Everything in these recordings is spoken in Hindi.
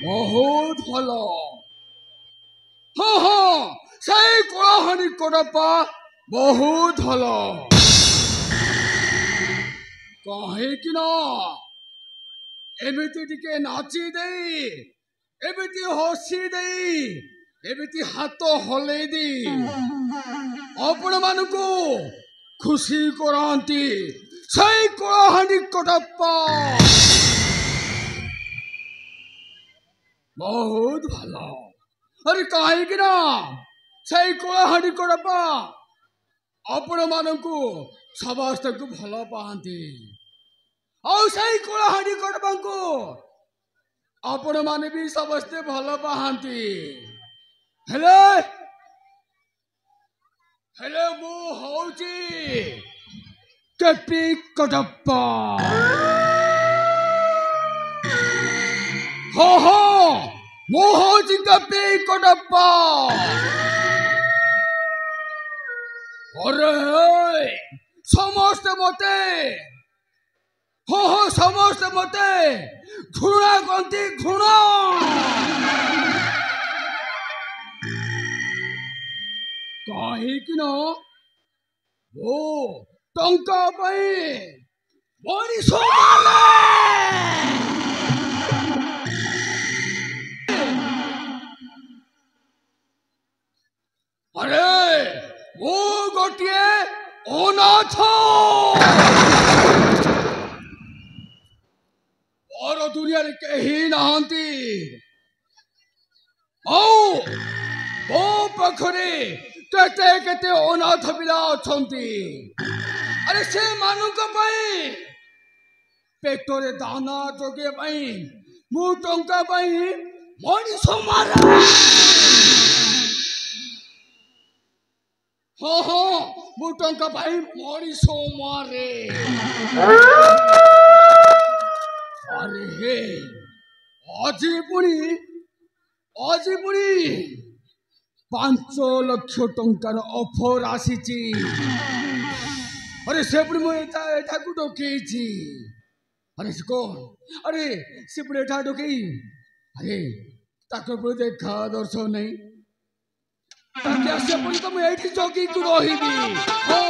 बहुत भलो हाँ हाँ से कलाहानी कोडप्पा बहुत भलो कहे कि ना एमिति टिके नाची देई एमिति हसी देई एमिति हाथ हले दी आपण मानकु खुशी करांती से कलाहानी कोडप्पा बहुत भलो अरे कहीं कि ना से कलाहानी कोडप्पा आपण मानकु समस्त को भलो पाती और से कलाहानी कोडप्पा को आपण माने भी समस्ते भलो पाती हेलो हेलो मु होची केपी कोडप्पा हो हो मोह जिंगपी कोडप्पा अरे समस्त मते हो हो समस्त मते घृणा करती घृणा कहीं कि ना वो टंका पाई मनीष मारे अरे वो गोटिए अनाथ और दुनिया रे कहीं नहांती ओ वो पखरे केते केते अनाथ पिला अछंती अरे से मानुक पई पेटरे दाना जोगे पई मु टंका पई मनीष मारा हाँ हाँ मु टंका भाई मनीष मारे अरे हे आज पुणी 5 लाख टंकार ऑफर आसीची अरे से पुणी मु एटा को डकेची अरे से कौन अरे से पुणी एटा डकेई अरे ताको पुणी देखा दर्शन नहीं ताकि आसे पुणी तो मैं एठी चौकी को रहिबी हो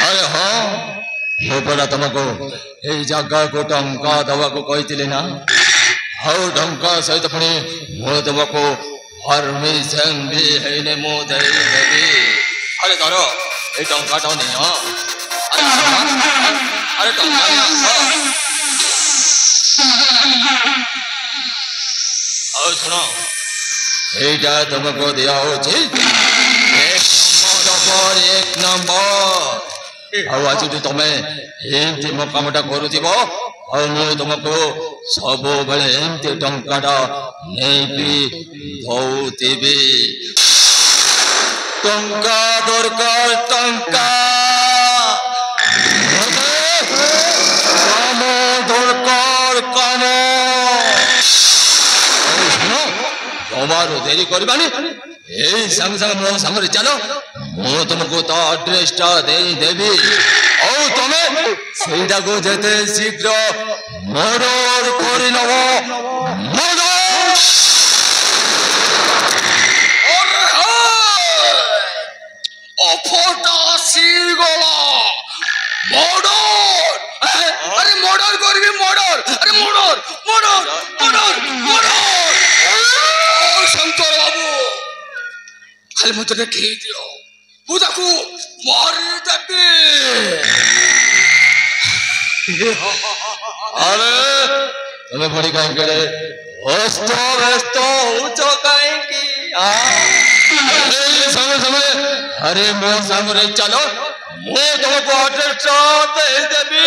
अरे हाँ हो पड़ा तुमको ये जगह को टंका दवा को कही ना और टंका सहित पुणी मो तुमको परमिशन भी है ने मो देवी अरे धरो ये टंका तो नहीं हाँ अरे टंका और सुनो ये तुमको दिया हो एक नंबर आज तुम एमती मकामटा करुव और मुझे तुमको सब बेले एमती टंकाटा नहीं दौथी टंका दरकार टंका काम दरकार काम तुम्हारो देरी करबानी ए संग संग मो संग चलो मो तुमको तो एड्रेसटा दे देबी ओ तमे सेटा को जेते शीघ्र मर्डर करि नबो मर्डर অফটা সিগলা মর্ডার আরে মর্ডার করবি মর্ডার আরে মর্ডার মর্ডার মর্ডার মর্ডার ও শঙ্কর বাবু খালি মতো দেখে দিও বুঝাকু মারি দেবে अरे तुम्हें बड़ी कहीं करे व्यस्त ऊंचो कहीं की समय समय अरे मो सामने चलो मो तुमको एड्रेस दे देबी